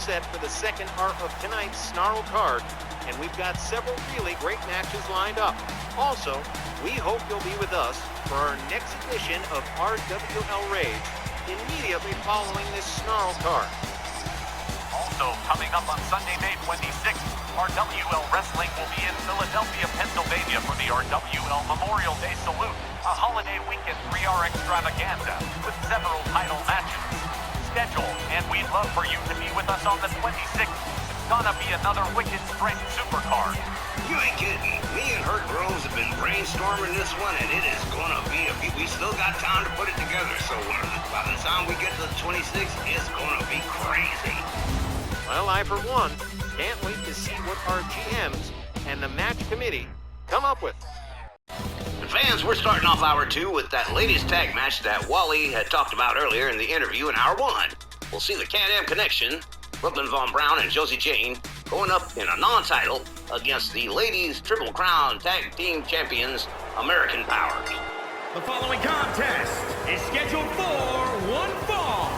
set for the second part of tonight's Snarl card, and we've got several really great matches lined up. Also, we hope you'll be with us for our next edition of RWL Rage immediately following this Snarl card. Also, coming up on Sunday, May 26th, RWL Wrestling will be in Philadelphia, Pennsylvania for the RWL Memorial Day Salute, a holiday weekend 3R extravaganza with several title matches scheduled, and we'd love for you to be with us on the 26th. It's gonna be another wicked strength supercard. You ain't kidding. Me and Hurt Groves have been brainstorming this one, and it is gonna be we still got time to put it together, so by the time we get to the 26th, it's gonna be crazy. Well, I, for one, can't wait to see what our GMs and the match committee come up with. And fans, we're starting off hour 2 with that latest tag match that Wally had talked about earlier in the interview in hour 1. We'll see the Can-Am Connection, Brooklyn Von Brown and Josie Jane, going up in a non-title against the Ladies Triple Crown Tag Team Champions, American Powers. The following contest is scheduled for one fall.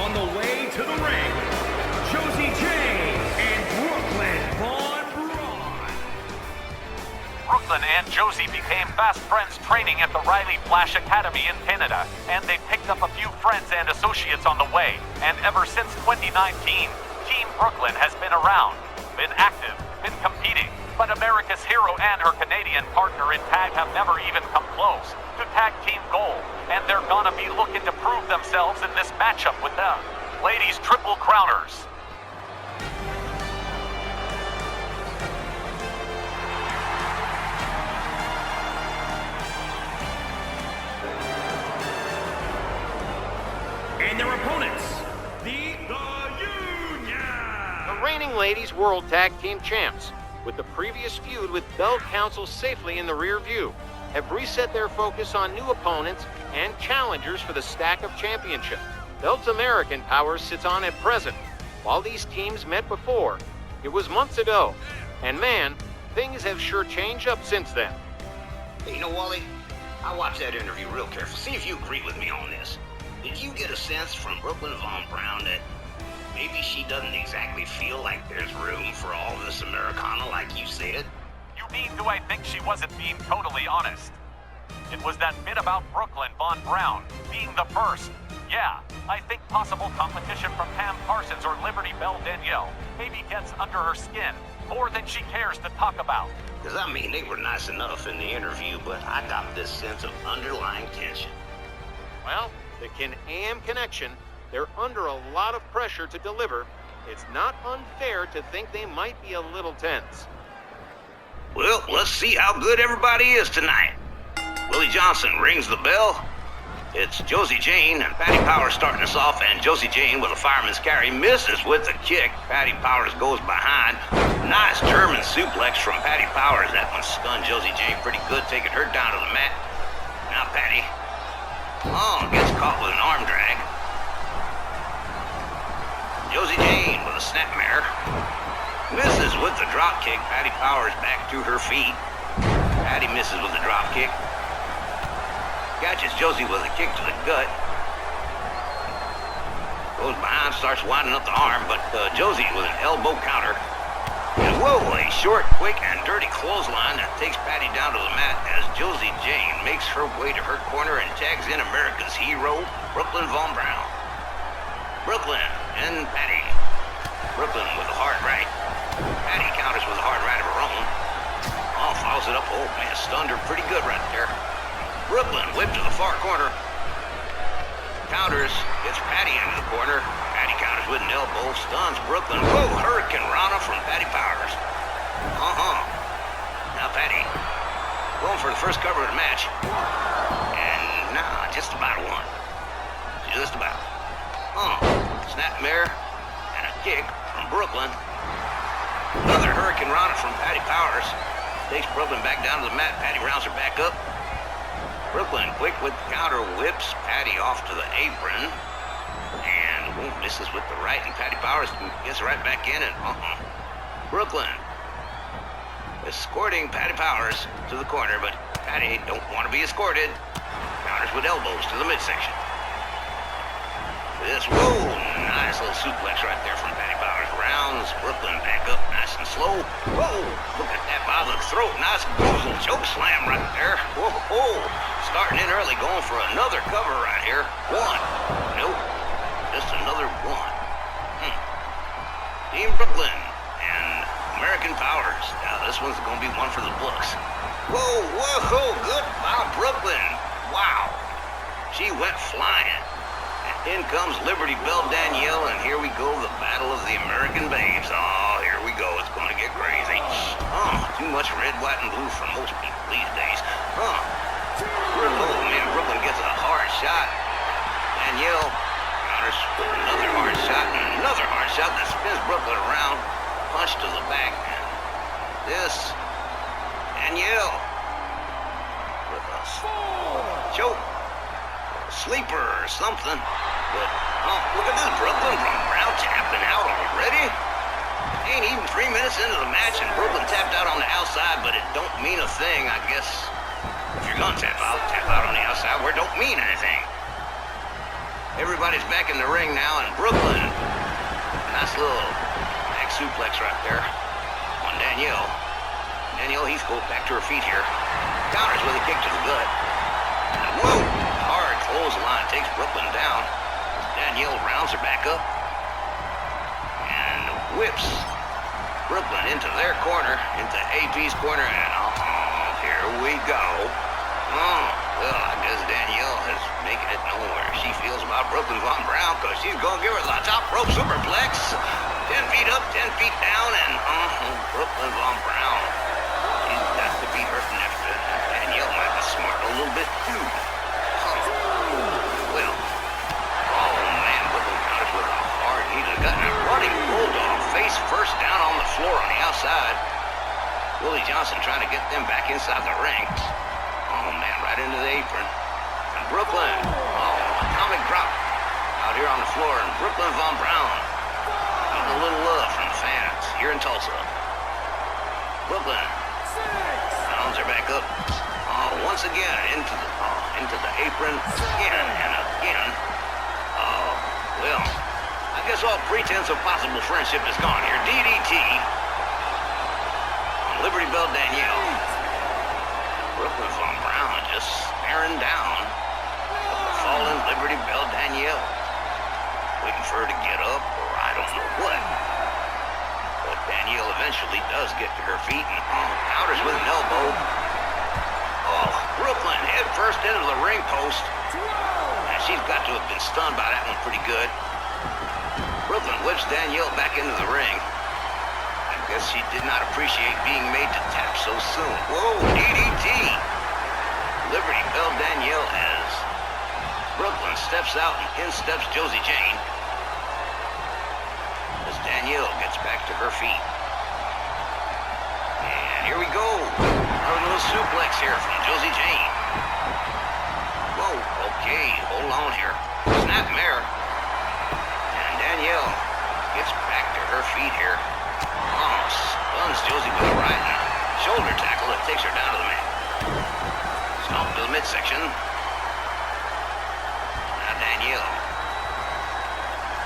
On the way to the ring, Josie Jane and Brooklyn Von Braun. Brooklyn and Josie became fast friends training at the Riley Flash Academy in Canada, and they picked up a few friends and associates on the way. And ever since 2019, Team Brooklyn has been around, been active, been competing, but America's hero and her Canadian partner in tag have never even come close to tag team gold, and they're gonna be looking to prove themselves in this matchup with them. Ladies Triple Crowners. And their opponents, the Union. The reigning Ladies World Tag Team Champs, with the previous feud with Bell Council safely in the rear view, have reset their focus on new opponents and challengers for the Stack of Championship. Belt's American Powers sits on at present. While these teams met before, it was months ago. And man, things have sure changed up since then. Hey, you know, Wally, I watched that interview real careful. See if you agree with me on this. Did you get a sense from Brooklyn Von Brown that maybe she doesn't exactly feel like there's room for all this Americana like you said? You mean, do I think she wasn't being totally honest? It was that bit about Brooklyn Von Brown being the first. Yeah, I think possible competition from Pam Parsons or Liberty Bell Danielle maybe gets under her skin more than she cares to talk about. Because, I mean, they were nice enough in the interview, but I got this sense of underlying tension. Well, the Can-Am Connection, they're under a lot of pressure to deliver. It's not unfair to think they might be a little tense. Well, let's see how good everybody is tonight. Willie Johnson rings the bell. It's Josie Jane and Patty Powers starting us off, and Josie Jane with a fireman's carry misses with a kick. Patty Powers goes behind. Nice German suplex from Patty Powers. That one stunned Josie Jane pretty good, taking her down to the mat. Now Patty, gets caught with an arm drag. Josie Jane with a snapmare. Misses with the drop kick. Patty Powers back to her feet. Patty misses with the drop kick. Catches Josie with a kick to the gut. Goes behind, starts winding up the arm, but Josie with an elbow counter. And whoa, a short, quick, and dirty clothesline that takes Patty down to the mat as Josie Jane makes her way to her corner and tags in America's hero, Brooklyn Von Brown. Brooklyn and Patty. Brooklyn with a hard right. Patty counters with a hard right of her own. Follows it up. Oh, man, stunned her pretty good right there. Brooklyn whipped to the far corner. Counters, gets Patty into the corner. Patty counters with an elbow, stuns Brooklyn. Whoa, Hurricane Rana from Patty Powers. Now Patty, going for the first cover of the match. And nah, just about one. Just about. Snapmare and a kick from Brooklyn. Another Hurricane Rana from Patty Powers. Takes Brooklyn back down to the mat. Patty rounds her back up. Brooklyn quick with the counter, whips Patty off to the apron. And misses with the right, and Patty Powers gets right back in, and Brooklyn escorting Patty Powers to the corner, but Patty don't want to be escorted. Counters with elbows to the midsection. This, whoa, nice Nice little suplex right there from Patty Powers. Rounds Brooklyn back up nice and slow. Whoa, look at that by the throat. Nice boozle choke slam right there. Whoa, whoa. Starting in early, going for another cover right here. One. Nope. Just another one. Team Brooklyn and American Powers. Now this one's going to be one for the books. Whoa, whoa, good by Brooklyn. Wow. She went flying. In comes Liberty Bell Danielle, and here we go, the battle of the American Babes. Oh, here we go. It's going to get crazy. Oh, too much red, white, and blue for most people these days. Oh, man, Brooklyn gets a hard shot. Danielle counters with another hard shot, and another hard shot that spins Brooklyn around. Punch to the back. And this, Danielle with a choke. Sleeper or something. But, oh, look at this Brooklyn from Brown tapping out already. Ain't even 3 minutes into the match and Brooklyn tapped out on the outside, but it don't mean a thing, I guess. If you're gonna tap out on the outside where it don't mean anything. Everybody's back in the ring now, and Brooklyn, nice little back suplex right there on Danielle. Danielle Heath goes back to her feet here. Counters with a kick to the gut. And whoa! Hard clothesline takes Brooklyn down. Danielle rounds her back up and whips Brooklyn into their corner, into AP's corner, and oh, here we go. Oh, well, I guess Danielle is making it known where she feels about Brooklyn Von Brown, because she's going to give her the top rope superplex. 10 feet up, 10 feet down, and Brooklyn Von Brown, she's got to be hurting after Danielle might be smart a little bit too. Well, oh man, Brooklyn counters with a hard knee to the gut and a running bulldog face first down on the floor on the outside. Willie Johnson trying to get them back inside the ring. Oh man, right into the apron. And Brooklyn, oh, atomic drop out here on the floor, and Brooklyn Von Brown getting a little love from the fans here in Tulsa. Brooklyn rounds her back up. Once again into the apron again and again. Oh, well, I guess all pretense of possible friendship is gone here. DDT on Liberty Bell Danielle. Brooklyn Von Brown just staring down at the fallen Liberty Bell Danielle, waiting for her to get up, or I don't know what. But Danielle eventually does get to her feet and counters with an elbow. Oh, Brooklyn head first into the ring post. And she's got to have been stunned by that one pretty good. Brooklyn whips Danielle back into the ring. I guess she did not appreciate being made to tap so soon. Whoa, DDT! Liberty Bell Danielle as Brooklyn steps out and in steps Josie Jane. As Danielle gets back to her feet. And here we go. Another little suplex here from Josie Jane. Whoa, okay, hold on here. Snapmare. And Danielle gets back to her feet here. Oh, stuns Josie with a right and shoulder tackle that takes her down to the mat. Stomp to the midsection. Now Danielle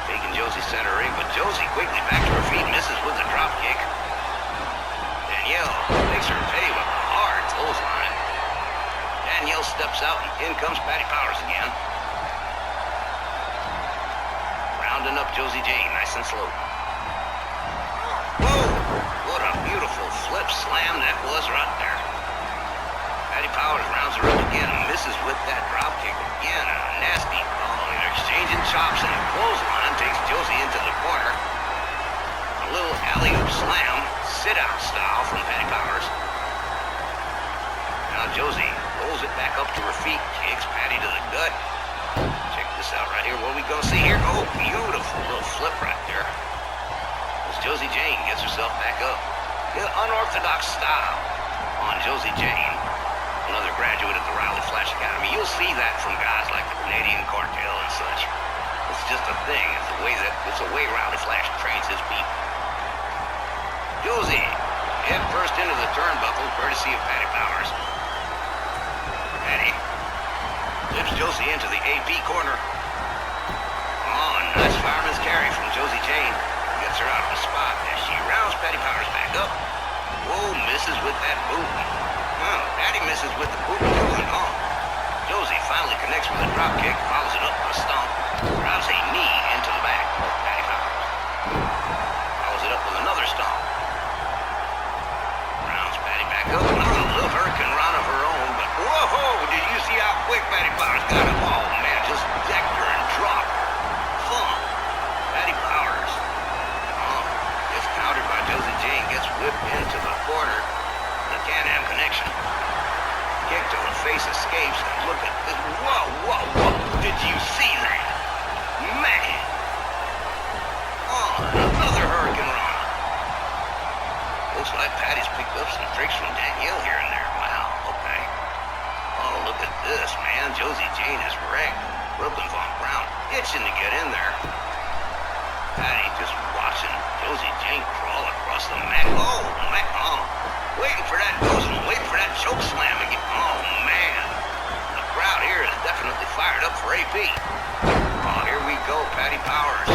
taking Josie center ring, but Josie quickly back to her feet, misses with the drop kick. Danielle makes her pay with a hard clothesline. Danielle steps out, and in comes Patty Powers again. Rounding up Josie Jane, nice and slow. Whoa! What a beautiful flip slam that was right there. Patty Powers rounds her up again and misses with that drop kick again. A nasty, they're exchanging chops, and a clothesline takes Josie into the corner. A little alley-oop slam, sit-out style from Patty Powers. Now Josie pulls it back up to her feet, kicks Patty to the gut. Check this out right here. What are we gonna see here? Oh, beautiful little flip right there. As Josie Jane gets herself back up. Unorthodox style on Josie Jane, another graduate of the Rwl Flash Academy. You'll see that from guys like the Canadian Cartel and such. It's just a thing. It's the way Rwl Flash trains his people. Josie, head first into the turnbuckle, courtesy of Patty Powers. Patty lifts Josie into the AP corner. Oh, Nice fireman's carry from Josie Jane. Gets her out of the spot as she rounds Patty Powers back up. Whoa, misses with that boot. Patty misses with the boot too, and Josie finally connects with a drop kick, follows it up with a stomp, drives a knee into the back of Patty Powers. Follows it up with another stomp. Rounds Patty back up, a little hurricane run of her own, but whoa, did you see how quick Patty Powers got him? Oh man, just decked her and dropped her. Thump. Patty Powers. Gets countered by Josie Jane, gets whipped into the corner. The Can-Am connection. Kick to her face escapes, and look at this. Whoa. Did you see that? Man. Another hurricane run. Looks like Patty's picked up some tricks from Danielle here and there. Wow, okay. Oh, look at this, man. Josie Jane is wrecked. Brooklyn Von Brown itching to get in there. Patty just watching Josie Jane crawl across the mat. Oh, man. Waiting for that bosom, waiting for that choke slam again. Oh, man. The crowd here is definitely fired up for AP. Oh, here we go, Patty Powers.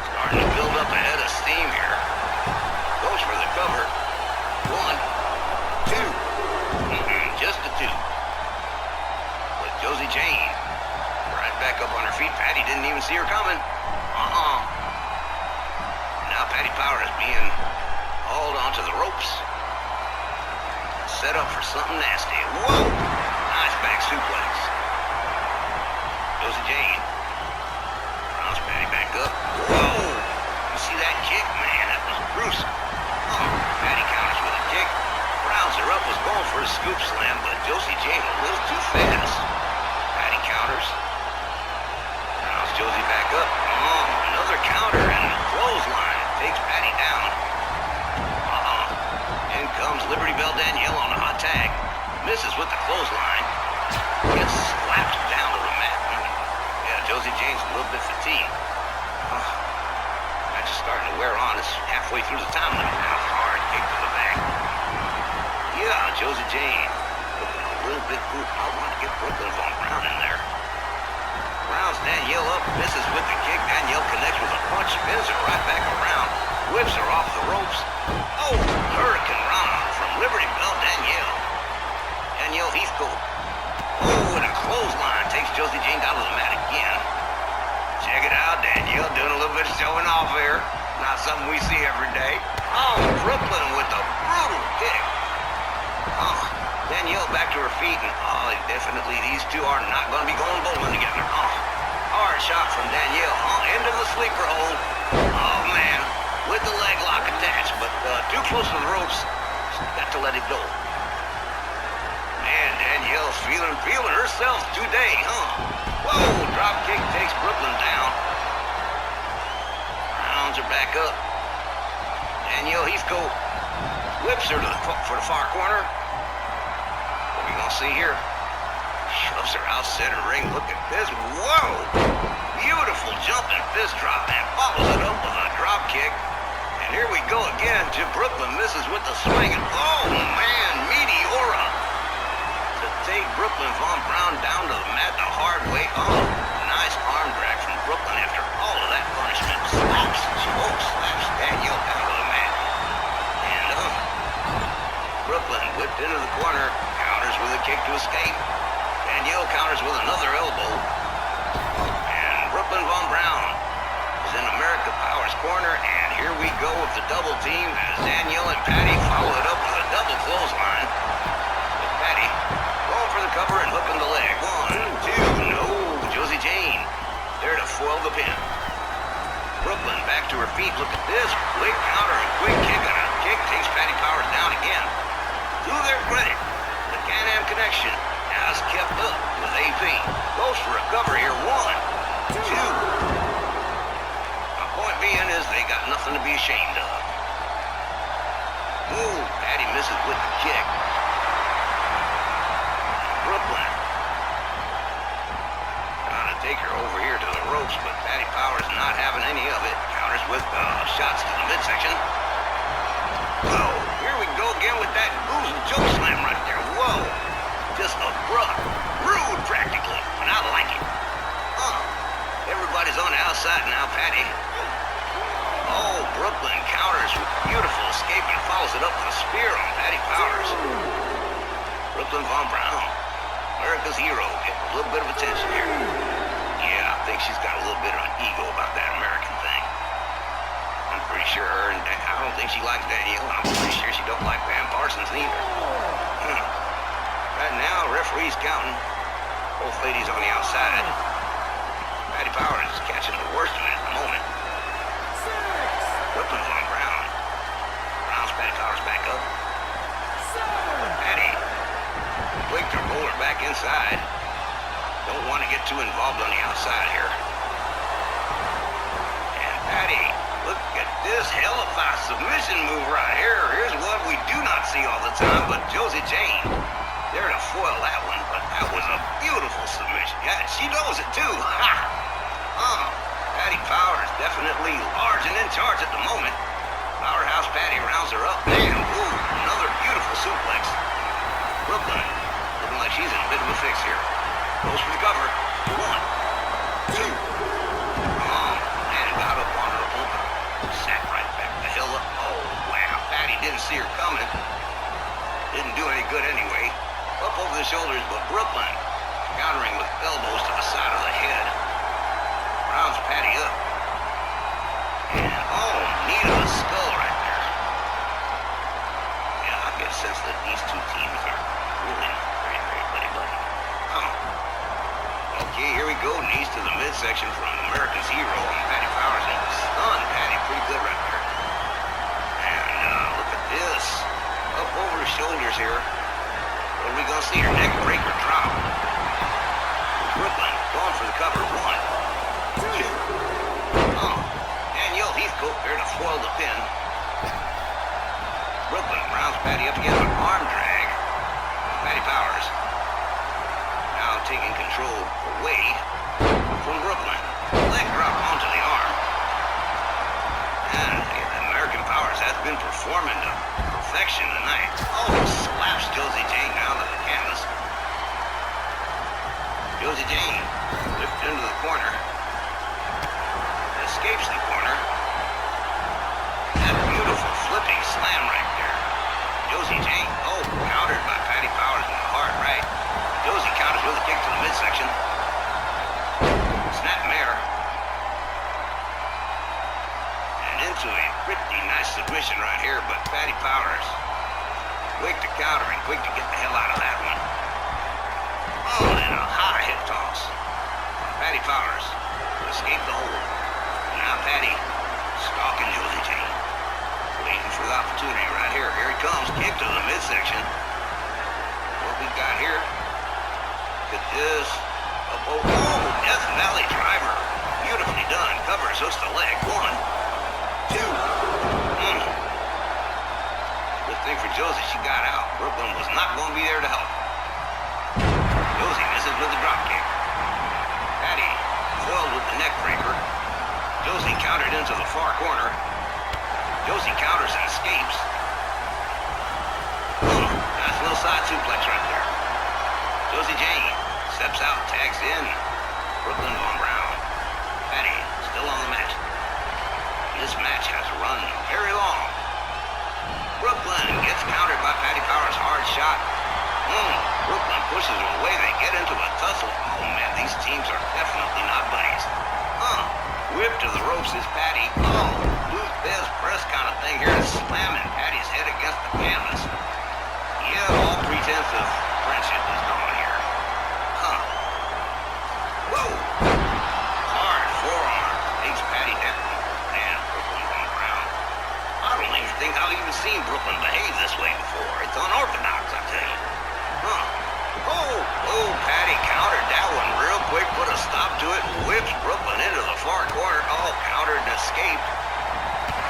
Starting to build up a head of steam here. Goes for the cover. 1, 2. Just a 2. But Josie Jane, right back up on her feet. Patty didn't even see her coming. Now Patty Powers being hauled onto the ropes. Set up for something nasty. Whoa! Nice back suplex. Josie Jane. Rounds Patty back up. Whoa! You see that kick? Man, that was gruesome. Patty counters with a kick. Rounds her up, was going for a scoop slam, but Josie Jane a little too fast. Patty counters. Rounds Josie back up. Another counter and a clothesline. Takes Patty down. In comes Liberty Bell Danielle on a hot tag. Misses with the clothesline. Gets slapped down to the mat. Yeah, Josie Jane's a little bit fatigued. That's just starting to wear on. It's halfway through the time limit now. Hard kick to the back. Yeah, Josie Jane looking a little bit cool. I want to get Brooklyn Von Brown in there. Rounds Danielle up, misses with the kick. Danielle connects with a punch, spins her right back around, whips her off the ropes. Oh, hurricane run from Liberty Bell Danielle. Danielle Heathcote. Oh, and a clothesline takes Josie Jane down to the mat again. Check it out, Danielle doing a little bit of showing off here. Not something we see every day. Brooklyn with a brutal kick. Danielle back to her feet, and definitely these two are not going to be going bowling together. Hard shot from Danielle. Into the sleeper hold. Oh, man. With the leg lock attached, but too close to the ropes. Got to let it go. Man, Danielle's feeling herself today, Whoa, drop kick takes Brooklyn down. Rounds her back up. Danielle Heathcote whips her for the far corner. What are we going to see here? Shoves her out center ring. Look at this. Whoa! Beautiful jumping fist drop and follows it up with a drop kick. And here we go again to Brooklyn. Misses with the swing. And oh, man, Meteora. To take Brooklyn Von Brown down to the mat the hard way. Nice arm drag from Brooklyn after all of that punishment. Slaps Danielle down to the mat. And Brooklyn whipped into the corner. Counters with a kick to escape. Danielle counters with another elbow. And Brooklyn Von Brown is in America Power's corner. And here we go with the double team as Danielle and Patty follow it up with a double clothesline. With Patty going for the cover and hooking the leg. 1, 2, no. Josie Jane there to foil the pin. Brooklyn back to her feet. Look at this. Quick counter and quick kick. And a kick takes Patty Powers down again. To their credit, the Can-Am connection has kept up with AP. Goes for a cover here. 1, 2. My point being is they got nothing to be ashamed of. Ooh, Patty misses with the kick. Brooklyn trying to take her over here to the ropes, but Patty Powers not having any of it. Counters with shots to the midsection. Whoa, here we go again with that boozing choke slam right there. Whoa, just abrupt, rude practically, and I like it. Everybody's got now, Patty? Oh, Brooklyn counters with beautiful escape and follows it up with a spear on Patty Powers. Brooklyn Von Brown, America's hero, getting a little bit of attention here. Yeah, I think she's got a little bit of an ego about that American thing. I'm pretty sure her and I don't think she likes Danielle, and I'm pretty sure she don't like Van Parsons neither. Right now, referee's counting. Both ladies on the outside. Patty Powers is catching the worst of it at the moment. Brooklyn's on Brown. Brown's Patty Powers back up. Patty. Quick to roll her back inside. Don't want to get too involved on the outside here. And Patty, look at this hellified submission move right here. Here's what we do not see all the time, but Josie Jane there to foil that one, but that was a beautiful submission. Yeah, she knows it too. Ha! Patty Powers definitely large and in charge at the moment. Powerhouse Patty rounds her up. Man, ooh, another beautiful suplex. Brooklyn looking like she's in a bit of a fix here. Goes for the cover. 1, 2. Man, got up on her opponent. Sat right back the hell up. Oh, wow. Patty didn't see her coming. Didn't do any good anyway. Up over the shoulders, but Brooklyn countering with elbows to the side of the head. Rounds Patty up. And, oh, knee to the skull right there. Yeah, I get a sense that these two teams are really not very, very buddy-buddy. Okay, here we go. Knees to the midsection from America's hero on Patty Powers. And stunned Patty pretty good right there. And look at this. Up over her shoulders here. What are we going to see? Her neck breaker drop. Brooklyn going for the cover. 1, 2. Danielle Heathcote there to foil the pin. Brooklyn rounds Patty up again with an arm drag. Patty Powers now taking control away from Brooklyn. Leg drop onto the arm. And American Powers has been performing to perfection tonight. Oh, slaps Josie Jane down to the canvas. Josie Jane lifted into the corner. Escapes the corner. That beautiful flipping slam right there. Josie Jane, oh, countered by Patty Powers in the hard right. Josie counters with a kick to the midsection. Snap mare. And into a pretty nice submission right here, but Patty Powers quick to counter and quick to get the hell out of that one. Oh, and a high hip toss. Patty Powers escaped the hold. Now Patty stalking Josie Jane. Waiting for the opportunity right here. Here he comes. Kick to the midsection. What we got here? Look at this. Oh, Death Valley driver. Beautifully done. Covers, hooks the leg. 1, 2. Good thing for Josie, she got out. Brooklyn was not going to be there to help. Josie misses with the drop kick. Patty foiled with the neck breaker. Josie countered into the far corner. Josie counters and escapes. Nice little side suplex right there. Josie Jane steps out, tags in. Brooklyn Von Brown. Patty still on the mat. This match has run very long. Brooklyn gets countered by Patty Powers' hard shot. Brooklyn pushes her away. They get into a tussle. Oh, man, these teams are definitely not buddies. Whip to the ropes is Patty. Oh, Lose Bez press kind of thing here, slamming Patty's head against the canvas. Yeah, all pretense of friendship is gone here. Whoa! Hard forearm takes Patty down. Man, Brooklyn Von Brown. I don't even think I've even seen Brooklyn behave this way before. It's unorthodox, I tell you. Oh, Patty countered that one real quick, put a stop to it, whips Brooklyn into the far corner. Oh, countered and escaped.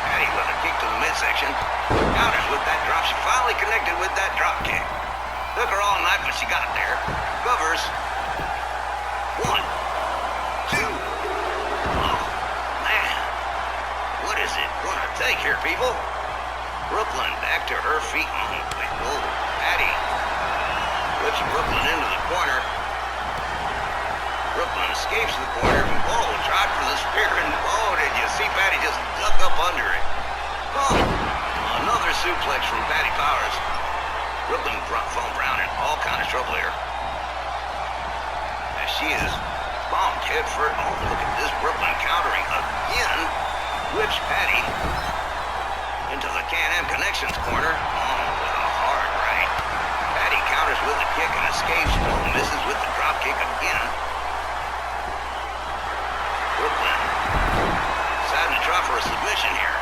Patty with a kick to the midsection. Counters with that drop. She finally connected with that drop kick. Took her all night, but she got there. Covers. 1, 2. Oh, man. What is it gonna take here, people? Brooklyn back to her feet. Oh, Patty whips Brooklyn into the corner. Brooklyn escapes the corner. Oh, tried for the spear, and oh, did you see Patty just duck up under it? Oh, another suplex from Patty Powers. Brooklyn thrown Brown in all kind of trouble here. As she is bombed head first. Oh, look at this. Brooklyn countering again. Whips Patty into the Can-Am Connections corner. Oh, with a hard right. Patty counters with a kick and escapes. Oh, misses with the drop kick again. Brooklyn deciding to try for a submission here.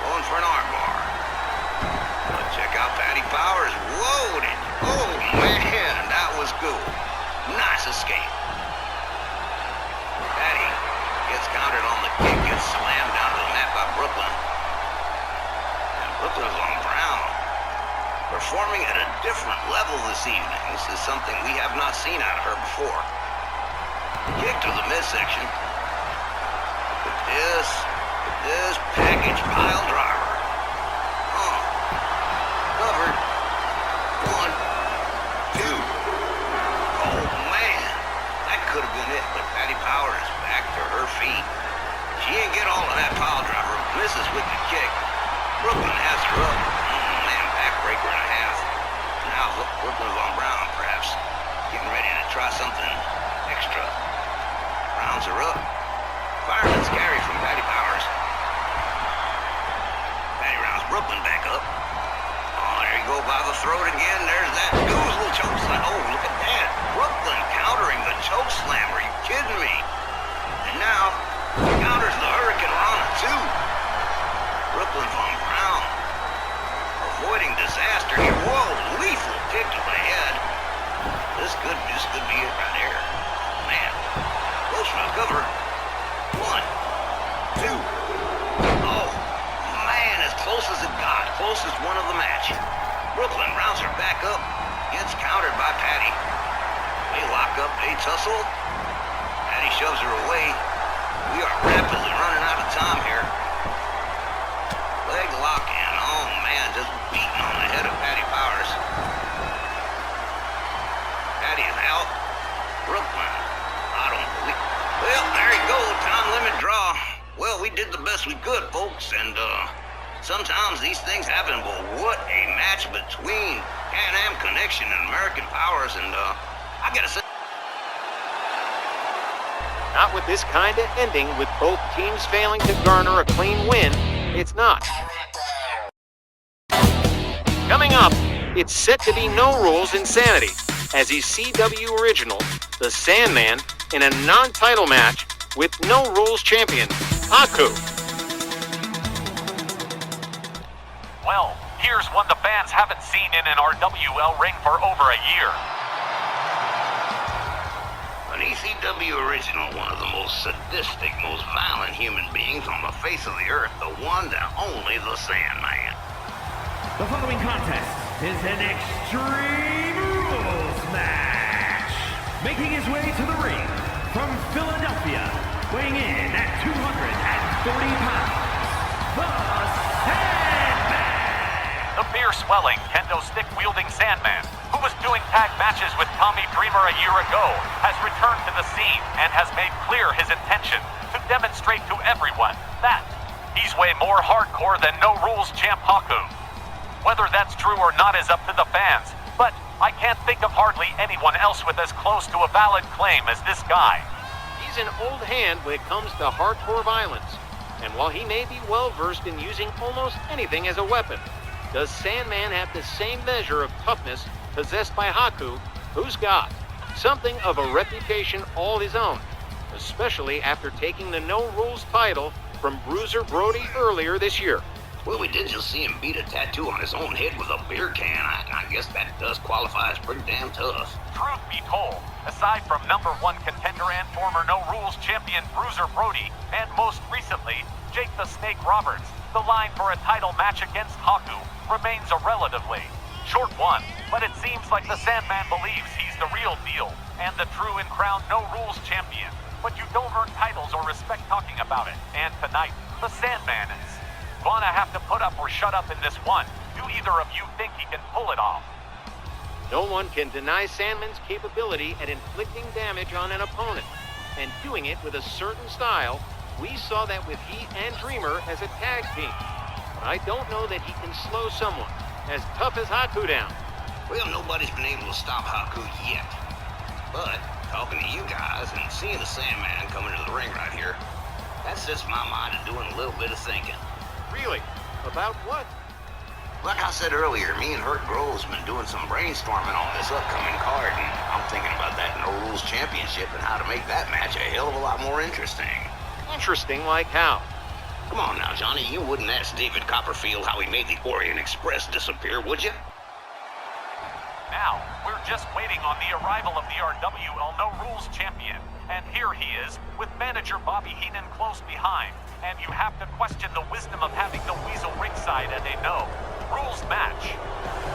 Going for an armbar. But check out Patty Powers. Loaded. Oh, man, that was cool. Nice escape. Patty gets countered on the kick, gets slammed down to the mat by Brooklyn. And Brooklyn's on Brown. Performing at a different level this evening. This is something we have not seen out of her before. Kick to the midsection. This package pile driver. Oh. Covered. 1, 2. Oh, man. That could have been it, but Patty Powers is back to her feet. She ain't get all of that pile driver. Misses with the kick. Brooklyn has her up. Man, backbreaker and a half. Now, look, Brooklyn's on Brown, perhaps. Getting ready to try something extra. Rounds her up. Fireman's carry from Patty Powers. Patty rounds Brooklyn back up. Oh, there you go by the throat again. There's that little choke slam. Oh, look at that. Brooklyn countering the choke slam. Are you kidding me? And now, counters the Hurricane Rana, too. Brooklyn's on Brown. Avoiding disaster here. Whoa, lethal kick to the head. This could be it right here. Man, close for the cover. 1, 2. Oh, man, as close as it got. Closest one of the match. Brooklyn rounds her back up. Gets countered by Patty. They lock up, they tussle. Patty shoves her away. We are rapidly running out of time here. Leg lock in. Oh, man, just beating on the head of Patty Powers. Patty is out. Brooklyn, I don't believe. Well, there you go. Time limit draw. Well, we did the best we could, folks, and sometimes these things happen, but what a match between Can-Am Connection and American Powers, and I gotta say. Not with this kind of ending, with both teams failing to garner a clean win, it's not. Coming up, it's set to be No Rules Insanity, as he's CW original, the Sandman, in a non-title match with No Rules champion, Haku. Well, here's one the fans haven't seen in an RWL ring for over a year. An ECW original, one of the most sadistic, most violent human beings on the face of the earth, the one, the only, the Sandman. The following contest is an Extreme Rules match. Making his way to the ring from Philadelphia, weighing in at 240 pounds, the Sandman. The beer-swelling, kendo-stick-wielding Sandman, who was doing tag matches with Tommy Dreamer a year ago, has returned to the scene and has made clear his intention to demonstrate to everyone that he's way more hardcore than No Rules champ Haku. Whether that's true or not is up to the fans, but I can't think of hardly anyone else with as close to a valid claim as this guy. He's an old hand when it comes to hardcore violence, and while he may be well-versed in using almost anything as a weapon, does Sandman have the same measure of toughness possessed by Haku, who's got something of a reputation all his own, especially after taking the No Rules title from Bruiser Brody earlier this year? Well, we did just see him beat a tattoo on his own head with a beer can. I guess that does qualify as pretty damn tough. Truth be told, aside from #1 contender and former No Rules champion Bruiser Brody, and most recently, Jake the Snake Roberts, the line for a title match against Haku remains a relatively short one. But it seems like the Sandman believes he's the real deal and the true and crowned No Rules champion. But you don't earn titles or respect talking about it. And tonight, the Sandman is gonna have to put up or shut up in this one. Do either of you think he can pull it off? No one can deny Sandman's capability at inflicting damage on an opponent, and doing it with a certain style. We saw that with Heat and Dreamer as a tag team. But I don't know that he can slow someone as tough as Haku down. Well, nobody's been able to stop Haku yet. But, talking to you guys and seeing the Sandman coming to the ring right here, that sets my mind to doing a little bit of thinking. Really? About what? Like I said earlier, me and Hurt Grove's been doing some brainstorming on this upcoming card, and I'm thinking about that No Rules Championship and how to make that match a hell of a lot more interesting. Interesting like how? Come on now, Johnny, you wouldn't ask David Copperfield how he made the Orient Express disappear, would you? Now, we're just waiting on the arrival of the RWL No Rules champion. And here he is, with manager Bobby Heenan close behind. And you have to question the wisdom of having the Weasel ringside at a no rules match.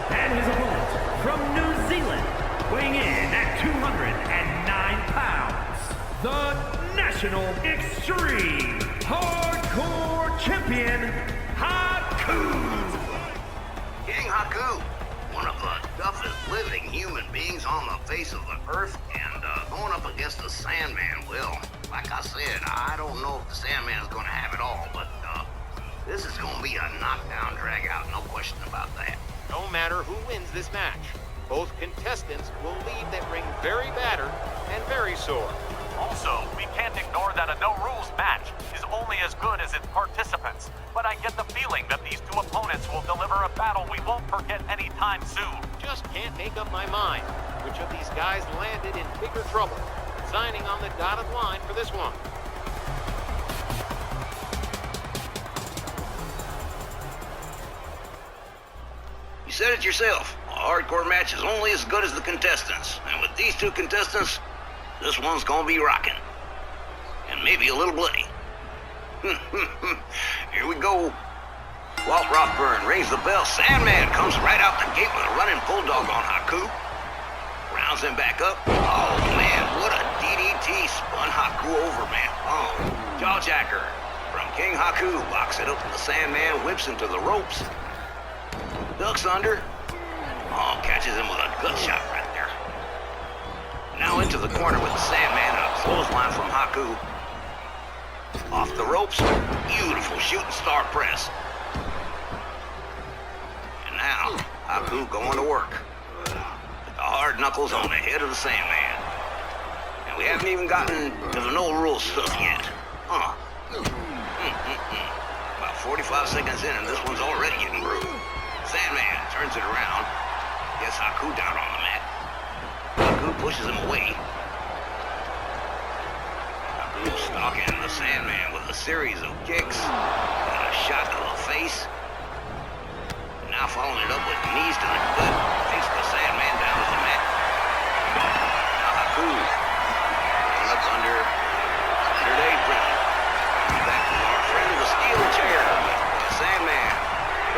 And his opponent from New Zealand, weighing in at 209 pounds, the National Extreme Hardcore Champion, Haku. King Haku, one of the toughest living human beings on the face of the earth, and going up against the Sandman, well, like I said, I don't know if the Sandman is going to have it all, but this is going to be a knockdown drag-out, no question about that. No matter who wins this match, both contestants will leave that ring very battered and very sore. Also, we can't ignore that a no-rules match is only as good as its participants. But I get the feeling that these two opponents will deliver a battle we won't forget anytime soon. Just can't make up my mind which of these guys landed in bigger trouble, signing on the dotted line for this one. You said it yourself. A hardcore match is only as good as the contestants. And with these two contestants, this one's gonna be rocking. And maybe a little bloody. Here we go. Walt Rothburn rings the bell. Sandman comes right out the gate with a running bulldog on Haku. Rounds him back up. Oh, man, what a DDT. Spun Haku over, man. Oh, jawjacker from King Haku. Locks it up to the Sandman, whips him to the ropes. Ducks under. Oh, catches him with a gut shot right there. Now into the corner with the Sandman and a clothesline from Haku. Off the ropes. Beautiful shooting star press. And now, Haku going to work. With the hard knuckles on the head of the Sandman. And we haven't even gotten to the no rules stuff yet. About 45 seconds in and this one's already getting bruised. Sandman turns it around. Gets Haku down on the mat. Haku pushes him away. Haku stalking the Sandman with a series of kicks and a shot to the face. Now following it up with knees to the gut. Takes the Sandman down to the mat. Now Haku going up under third apron. Back to our friend the steel chair. The Sandman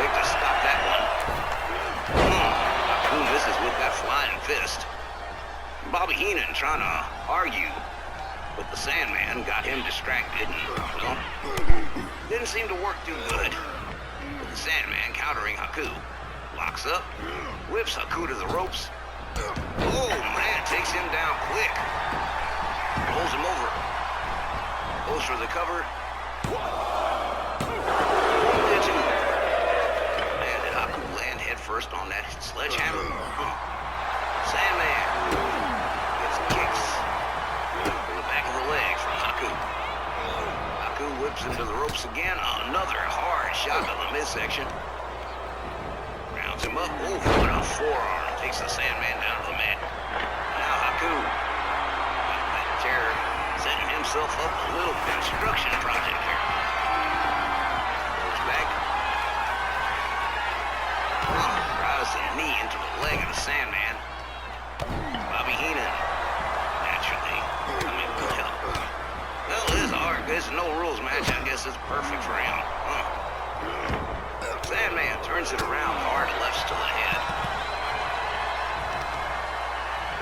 quick to stop that one. Haku misses with that flying fist. Bobby Heenan trying to argue with the Sandman got him distracted and, well, didn't seem to work too good. With the Sandman countering Haku. Locks up, whips Haku to the ropes. Oh, man, takes him down quick. Rolls him over. Goes for the cover. Man, did Haku land head first on that sledgehammer? Sandman gets kicks in the back of the legs from Haku. Haku whips him to the ropes again. Another hard shot to the midsection. Rounds him up. Oh, what a forearm. Takes the Sandman down to the mat. Now Haku, that chair, setting himself up a little construction project here. Goes back. Drives the knee into the leg of the Sandman. Bobby Heenan, naturally, coming to help. Well, this is a no rules match. I guess it's perfect for him. Sandman turns it around, hard lefts to the head.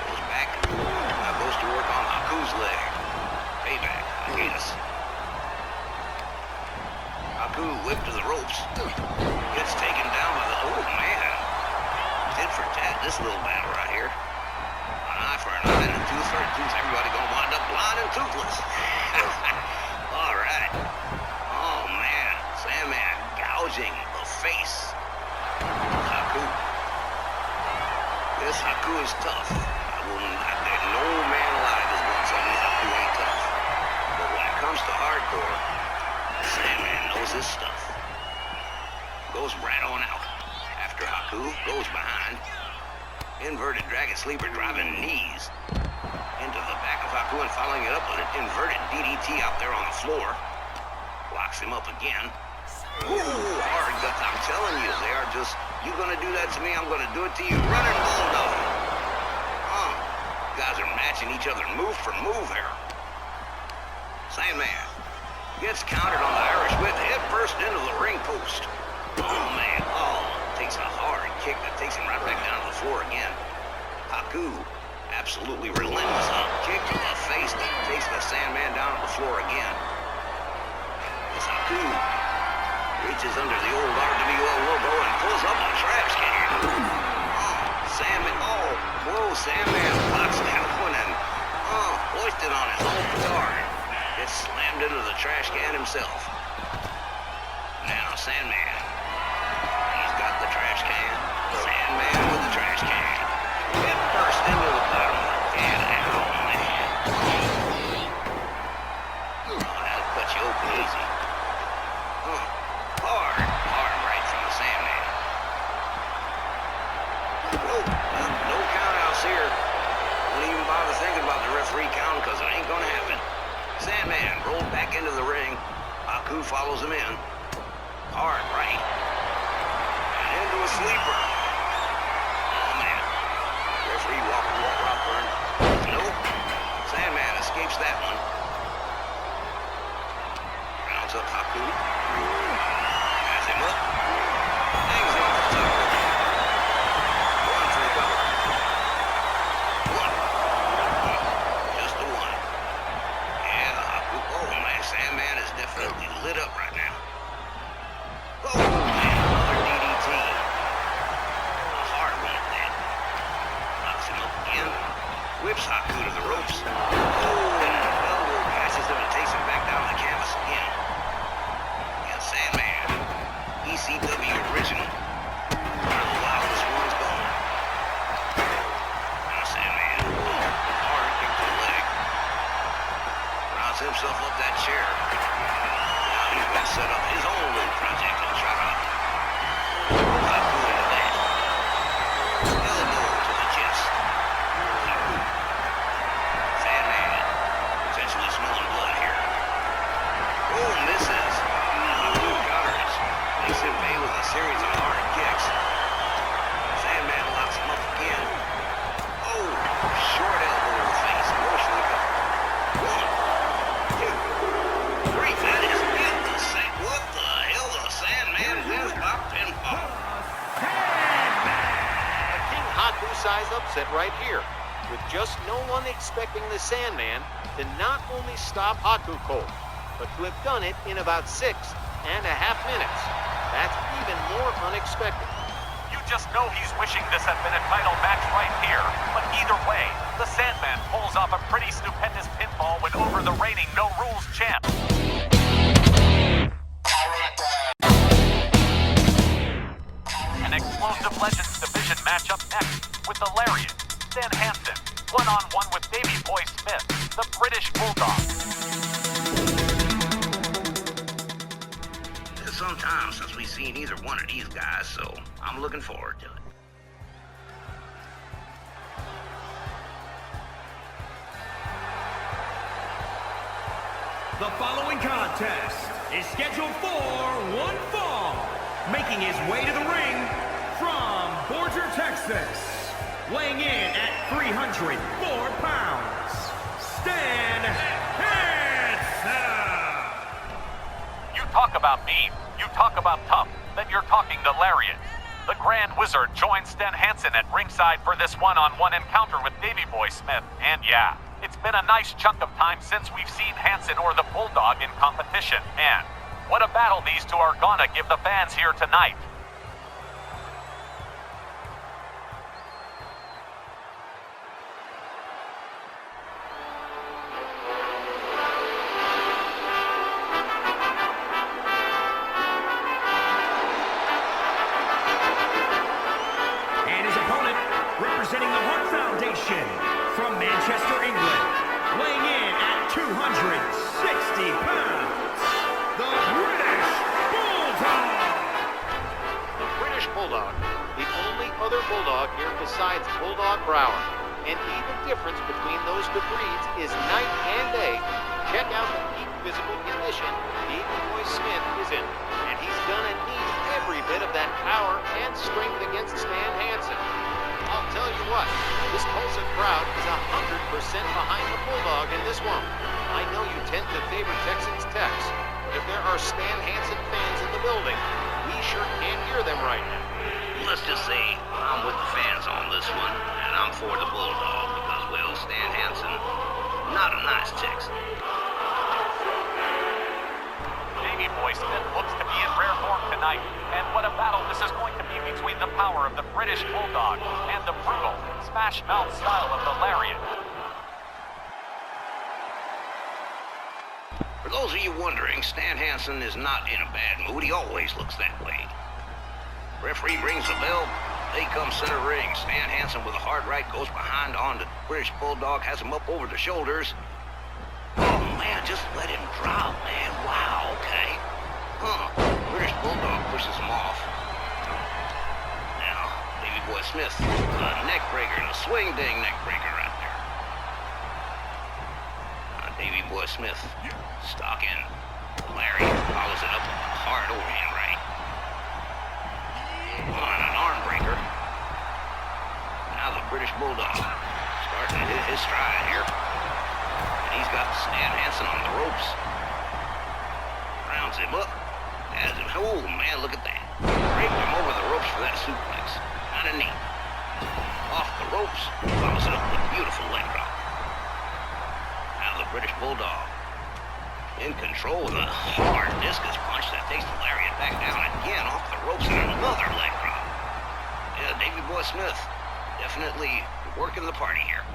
Goes back. Now goes to work on Haku's leg. Payback, I guess. Haku whipped to the ropes. Gets taken down by the... Oh, man. Tit for tat. This this little battle right here. An eye for an eye and a tooth for a tooth. Everybody gonna wind up blind and toothless. All right. Oh, man. Sandman gouging the face. Haku. This Haku is tough. There's no man alive is going to tell me Haku ain't tough. But when it comes to hardcore, Sandman knows his stuff. Goes right on out. After Haku, goes behind. Inverted dragon sleeper driving knees into the back of Haku and following it up with an inverted DDT out there on the floor. Locks him up again. Ooh, hard guts. I'm telling you, they are just, you gonna do that to me, I'm gonna do it to you. Running bulldog. Guys are matching each other move for move here. Sandman gets countered on the Irish whip, head first into the ring post. Oh, man. Oh, takes a hard kick that takes him right back down to the floor again. Haku, absolutely relentless on a kick to the face that takes the Sandman down to the floor again. As Haku reaches under the old RWL logo and pulls up a trash can. Oh, Sandman, oh, whoa, Sandman blocks that one and, hoisted on his own petard. Gets slammed into the trash can himself. Now, Sandman. He's got the trash can. Sandman with the trash can. It burst into the bottom of the can. Oh, man. Oh, that'll cut you open easy. Hard right from the Sandman. Whoa, well, no countouts here. Don't even bother thinking about the referee count because it ain't gonna happen. Sandman rolled back into the ring. Haku follows him in. Hard right. And into a sleeper. Oh, man. Referee walk Rockburn. Nope. Sandman escapes that one. Rounds up Haku. Has him up. Hangs him off the top rope. One for the cover. One. Just a one. Yeah, Haku. Oh, man. Sandman is definitely lit up right now. Oh, man. Another DDT. A hard one at that. Knocks him up again. Whips Haku to the ropes. Oh, and an elbow catches him and takes him back down to the canvas again. And Sandman, ECW original. One of the loudest ones going. Now Sandman, hard kick to the leg. Rounds himself up that chair. Now he's going to set up his own little project and try to Haku into that. Elbow to the chest. Haku. Sandman, essentially smelling blood here. Oh, misses. Haku counters. Makes him pay with a series of hard kicks. Sandman locks him up again. Oh, short elbow to the face. Goes for the cover. 1, 2, 3. That is it. What the hell? The Sandman wins by pinfall. A King Haku-size upset right here, with just no one expecting the Sandman to not only stop Haku cold, but to have done it in about 6.5 minutes. That's even more unexpected. You just know he's wishing this had been a title match right here. But either way, the Sandman pulls off a pretty stupendous pinfall when over the reigning No Rules champ. An explosive Legends division matchup next with the Lariat, Stan Hansen, one-on-one with Davey Boy Smith, the British Bulldog. It's some time since we've seen either one of these guys, so I'm looking forward to it. The following contest is scheduled for one fall. Making his way to the ring from Borger, Texas, weighing in at 304 pounds, Stan Hansen. You talk about mean, you talk about tough, then you're talking to Lariat. The Grand Wizard joins Stan Hansen at ringside for this one-on-one encounter with Davey Boy Smith. And yeah, it's been a nice chunk of time since we've seen Hansen or the Bulldog in competition. And what a battle these two are gonna give the fans here tonight. representing the Heart Foundation from Manchester, England, weighing in at 260 pounds, the British Bulldog! The British Bulldog, the only other Bulldog here besides Bulldog Brower. And the difference between those two breeds is night and day. Check out the peak physical condition Davey Boy Smith is in. And he's gonna need every bit of that power and strength against Stan Hansen. I'll tell you what, this Tulsa crowd is 100% behind the Bulldog in this one. I know you tend to favor Texans Tex, but if there are Stan Hansen fans in the building, we sure can't hear them right now. Let's just say I'm with the fans on this one, and I'm for the Bulldog because, well, Stan Hansen, not a nice Texan. Davey Boy Smith looks to be in rare form tonight. And what a battle this is going to be between the power of the British Bulldog and the brutal, smash-mouth style of the Lariat. For those of you wondering, Stan Hansen is not in a bad mood. He always looks that way. Referee rings the bell. They come center ring. Stan Hansen with a hard right goes behind on the British Bulldog, has him up over the shoulders. Oh, man, just let him drop, man. Wow, okay. British Bulldog pushes him off. Now, Davey Boy Smith, a neck breaker and a swing ding neck breaker right there. Davey Boy Smith, stock in. Larry follows it up with a hard overhand right. On an arm breaker. Now the British Bulldog starting to hit his stride here. And he's got Stan Hansen on the ropes. Rounds him up. Has him. Oh, man, look at that. Breaking him over the ropes for that suplex. Kind of neat. Off the ropes. Follows it up with a beautiful leg drop. Now the British Bulldog in control with a hard discus punch that takes the Lariat back down again off the ropes and another leg drop. Yeah, Davey Boy Smith definitely working the party here.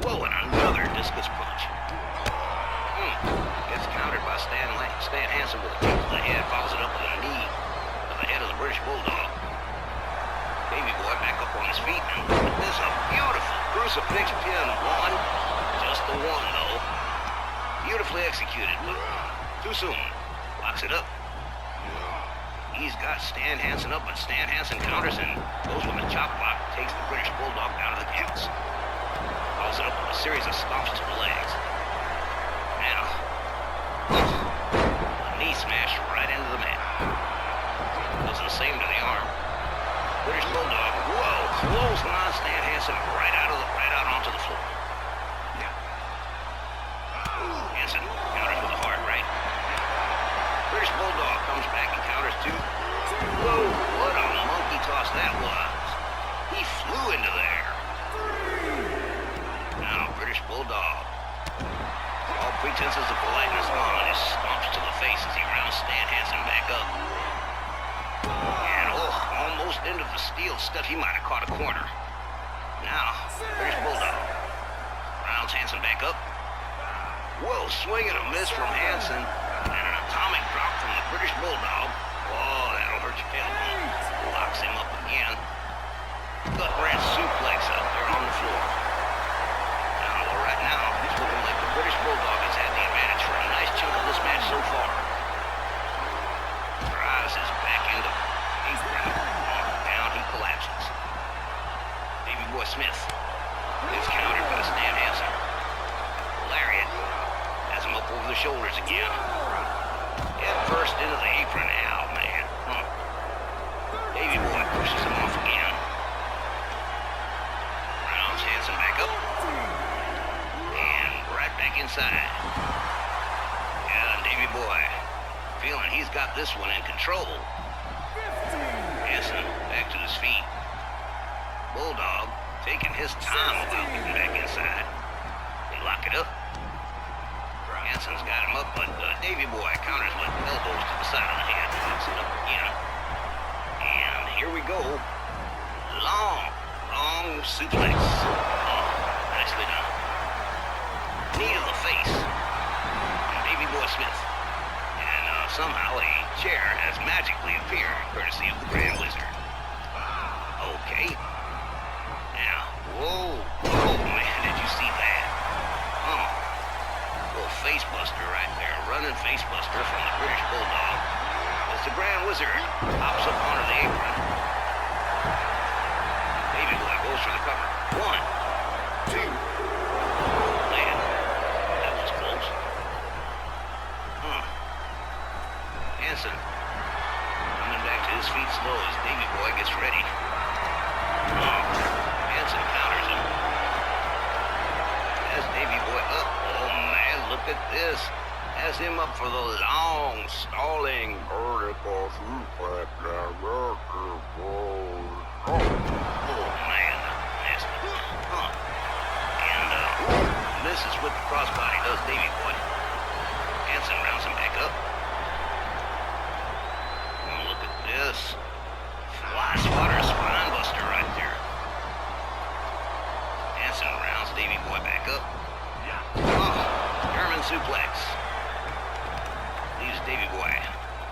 Whoa, and another discus punch. Gets countered by Stan Hansen with a kick to the head, follows it up with a knee to the head of the British Bulldog. Davey Boy back up on his feet, and this is a beautiful crucifix pin. One, just the one though. Beautifully executed, but too soon. Locks it up. He's got Stan Hansen up, but Stan Hansen counters and goes with a chop block, takes the British Bulldog down to the canvas. Follows it up with a series of stomps to the legs. Now, a knee smash right into the mat. Does the same to the arm. British Bulldog, whoa, clothesline Stan Hansen right out onto the floor. Hansen counters with a hard right. British Bulldog comes back and counters too. Whoa, what a monkey toss that was. He flew into there. Now, British Bulldog. All pretenses of politeness gone. He stomps to the face as he rounds Stan Hansen back up. And, almost into the steel stuff. He might have caught a corner. Now, British Bulldog rounds Hansen back up. Whoa, swing and a miss from Hansen. And an atomic drop from the British Bulldog. Oh, that'll hurt your tailbone. Locks him up again. Gut wrench suplex out there on the floor. Right now, it's looking like the British Bulldog has had the advantage for a nice chunk of this match so far. Drives his back into apron. Down he collapses. Davey Boy Smith is countered by Stan Hansen. Lariat has him up over the shoulders again. Head first into the apron now, man. Davey Boy pushes him off again. Rounds Hansen back up. Back inside. Yeah, Davey Boy feeling he's got this one in control. Hansen back to his feet. Bulldog taking his time about getting back inside. They lock it up. Hansen's got him up, but Davey Boy counters with elbows to the side of the head. Locks it up again. And here we go. Long suplex. Oh, nicely done. Knee to the face from Davey Boy Smith. And somehow a chair has magically appeared, courtesy of the Grand Wizard. Okay. Now, good facebuster from the British Bulldog as the Grand Wizard hops up onto the apron. Davey Boy goes for the cover. 1, 2. Man, that was close. Hanson coming back to his feet slow as Davey Boy gets ready. Hanson counters him. Has Davey Boy up. Oh man, look at this. Has him up for the long, stalling vertical suplex. Oh man, nasty. And misses with the crossbody, does Davey Boy. Hanson rounds him back up. Oh, look at this. Fly swatter spine buster right there. Hanson rounds Davey Boy back up. German suplex. Leaves Davey Boy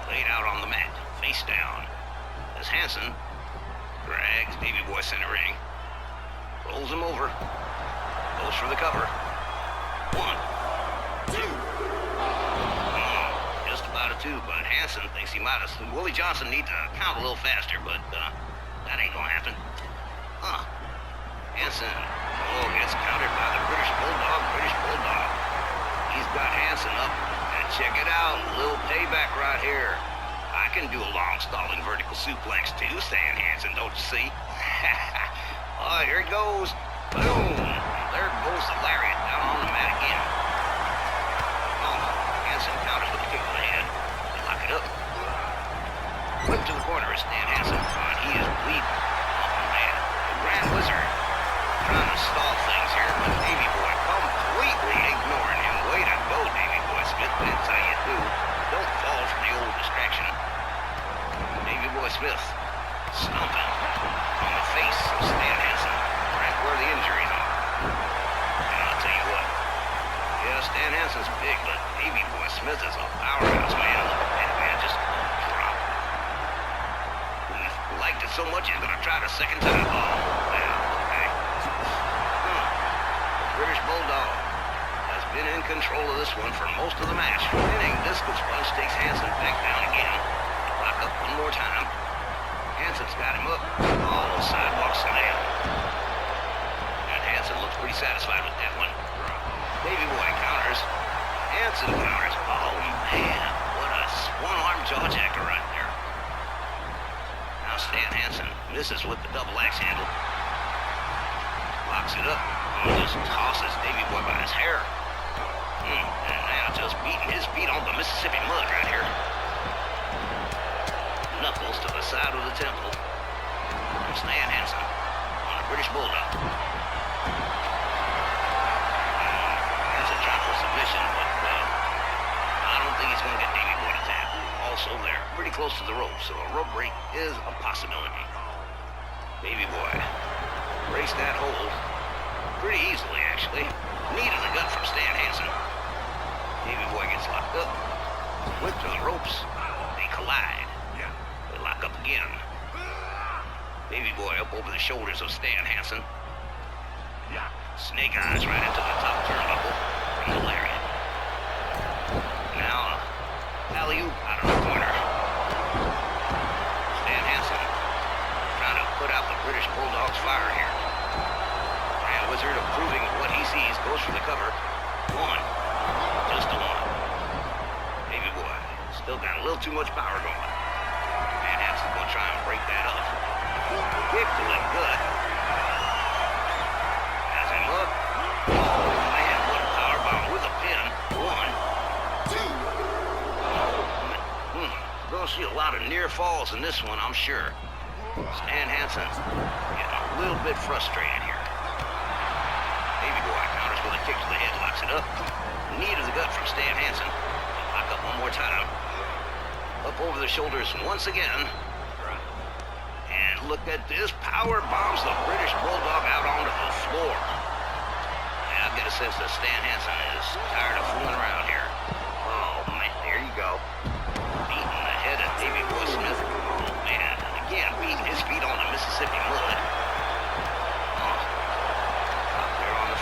laid out on the mat, face down, as Hanson drags Davey Boy center ring, rolls him over, goes for the cover. 1, 2. Just about a 2, but Hanson thinks he might have. Willie Johnson needs to count a little faster, but that ain't gonna happen. Hanson gets countered by the British Bulldog. He's got Hanson up. And check it out, a little payback right here. I can do a long stalling vertical suplex too, Stan Hanson, don't you see? Oh, here it goes. Boom. There goes the lariat down on the mat again. Hanson counters with a kick to the head. They lock it up. Whip to the corner is Stan Hanson. He is bleeding. Oh man, the Grand Wizard trying to stall things here, but Davey Boy completely ignoring him. Way to go, Davey Boy Smith. That's how you do. Don't fall for the old distraction. Davey Boy Smith stomping on the face of Stan Hanson, right where the injuries are. And I'll tell you what, yeah, Stan Hanson's big, but Davey Boy Smith is a powerhouse, man. Look at that man, just drop. He liked it so much he's gonna try it a second time. Oh, well, okay. British Bulldog has been in control of this one for most of the match. Winning discus punch takes Hanson back down again. Lock up one more time. Hanson's got him up. Oh, sidewalk slam. And Hanson looks pretty satisfied with that one. Davey Boy counters. Hanson counters. Oh man, what a one-arm jawjacker right there. Now Stan Hanson misses with the double axe handle. Locks it up. Just tosses Davey Boy by his hair. And now just beating his feet on the Mississippi mud right here. Knuckles to the side of the temple. And Stan Hanson on the British Bulldog. Hanson trying for submission, but I don't think he's going to get Davey Boy to tap. Also, they're pretty close to the rope, so a rope break is a possibility. Davey Boy breaks that hold. Pretty easily, actually. Knee to the gut from Stan Hanson. Davey Boy gets locked up. Whip to the ropes. They collide. They lock up again. Davey Boy up over the shoulders of Stan Hanson. Snake eyes right into the top turnbuckle from the lariat. Now, alley-oop out of the corner. Stan Hanson trying to put out the British Bulldog's fire here. Wizard approving of what he sees, goes for the cover. 1. Just a 1. Davey Boy still got a little too much power going. And Hanson's gonna try and break that up. Kick to the gut. Has him up. Oh man, what a power bomb with a pin. 1, 2. Gonna see a lot of near falls in this one, I'm sure. Stan Hanson getting a little bit frustrated here. Davey Boy counters with a kick to the head, locks it up. Knee to the gut from Stan Hanson. Lock up one more time. Up over the shoulders once again. And look at this. Power bombs the British Bulldog out onto the floor. And I get a sense that Stan Hanson is tired of fooling around here. Oh, man, there you go. Beating the head of Davey Boy Smith. Oh, man. Again, beating his feet on the Mississippi mud.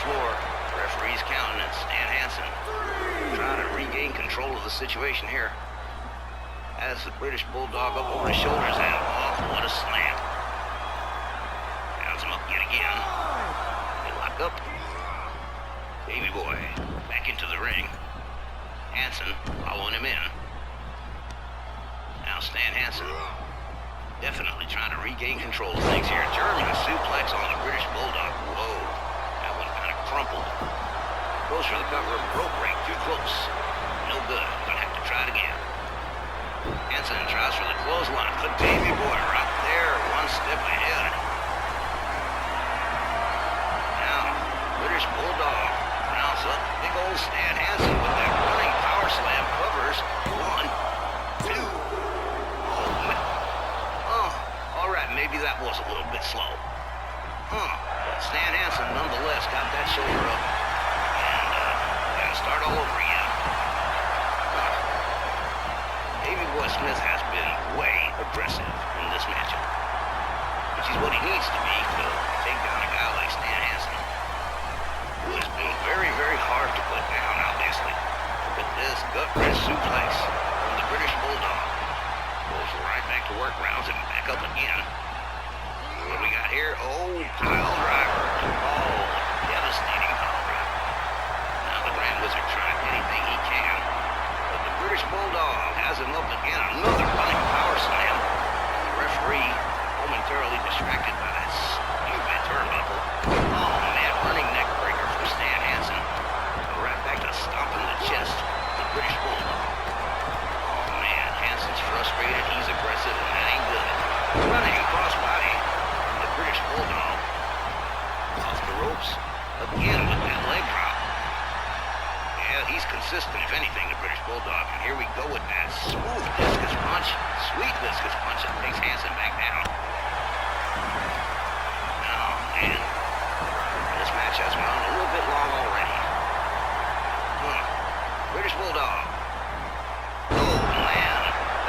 Floor. Referee's counting and Stan Hanson trying to regain control of the situation here. Has the British Bulldog up over his shoulders and oh, what a slam. Pounds him up yet again. They lock up. Davey Boy back into the ring. Hansen following him in. Now Stan Hansen definitely trying to regain control of things here. German suplex on the British Bulldog. Whoa, that one kind of crumpled. Goes for the cover, rope break, too close. No good, gonna have to try it again. Hansen tries for the clothesline. But Davey Boy right there, one step ahead. Now, British Bulldog rounds up big old Stan Hansen with that running power slam. Covers. 1, 2. Oh, man. Oh, all right, maybe that was a little bit slow. But Stan Hansen nonetheless got that shoulder up. And gotta start all over again. Davey Boy Smith has been way aggressive in this matchup, which is what he needs to be to take down a guy like Stan Hansen, who has been very, very hard to put down, obviously. Look at this gut-wrench suplex from the British Bulldog. Goes right back to work, rounds it back up again. What do we got here? Oh, pile driver. Oh, devastating pile driver. Now the Grand Wizard trying anything he can. But the British Bulldog has him up again. Another running power slam. The referee momentarily distracted by that stupid turnbuckle. Oh man, running neck breaker from Stan Hansen. Go right back to stomping the chest of the British Bulldog. Oh man, Hansen's frustrated. He's aggressive, and that ain't good. Running crossbody from the British Bulldog. Off the ropes again with that leg drop. Yeah, he's consistent, if anything, the British Bulldog. And here we go with that smooth discus punch. Sweet discus punch that takes Hansen back down. Oh, man. This match has gone a little bit long already. British Bulldog. Oh, man.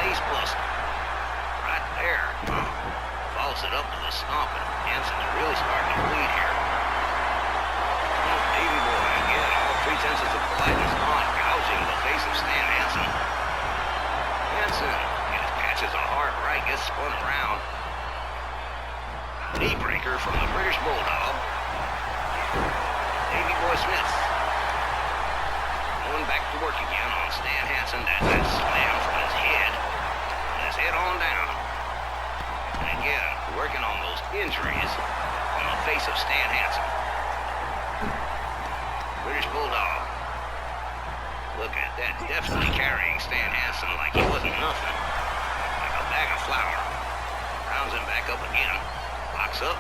Face buster. Right there. Follows it up with a stomp, and Hansen's really starting to bleed here. Davey Boy, again, all pretenses of politeness on, gouging the face of Stan Hansen. Hansen catches a hard right, gets spun around. Knee breaker from the British Bulldog. Davey Boy Smith going back to work again on Stan Hansen. That slam from his head. And his head on down. And again, working on those injuries on the face of Stan Hansen. British Bulldog. Look at that, definitely carrying Stan Hansen like he wasn't nothing. Like a bag of flour. Rounds him back up again. Locks up.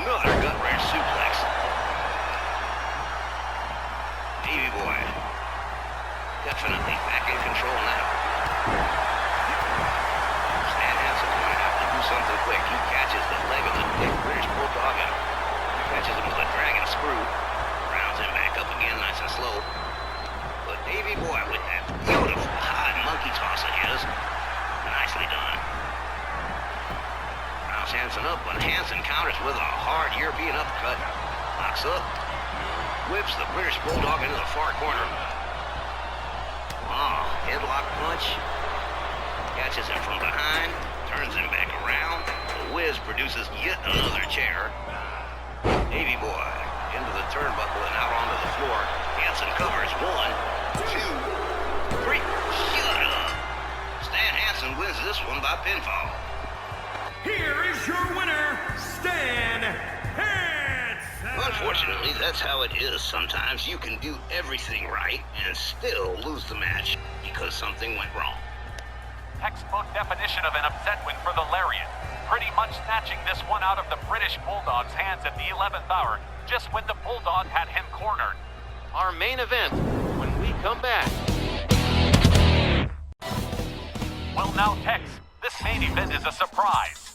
Another gut-wrench suplex. Davey Boy. Definitely back in control now. Stan Hansen's going to have to do something quick. He catches the leg of the big British Bulldog and catches him with a dragon screw. Rounds him back up again, nice and slow. But Davey Boy with that beautiful high monkey toss of his. Nicely done. Rounds Hansen up, but Hansen counters with a hard European uppercut. Locks up. Whips the British Bulldog into the far corner. Oh, headlock punch. Catches him from behind. Turns him back around. The Wiz produces yet another chair. Davey Boy into the turnbuckle and out onto the floor. Hansen covers. 1, 2, 3. Shut up. Stan Hansen wins this one by pinfall. Here is your winner, Stan Hansen. Unfortunately, that's how it is sometimes. You can do everything right and still lose the match because something went wrong. Textbook definition of an upset win for the Lariat. Pretty much snatching this one out of the British Bulldog's hands at the 11th hour, just when the Bulldog had him cornered. Our main event when we come back. Well now, Tex, this main event is a surprise.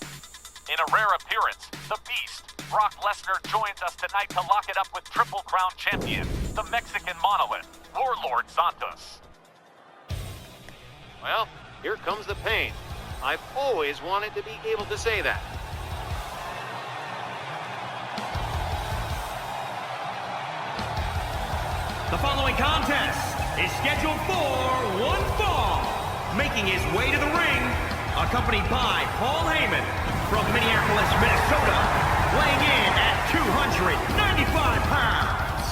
In a rare appearance, the Beast, Brock Lesnar, joins us tonight to lock it up with Triple Crown champion, the Mexican monolith, Warlord Santos. Well, here comes the pain. I've always wanted to be able to say that. The following contest is scheduled for one fall. Making his way to the ring, accompanied by Paul Heyman from Minneapolis, Minnesota, weighing in at 295 pounds,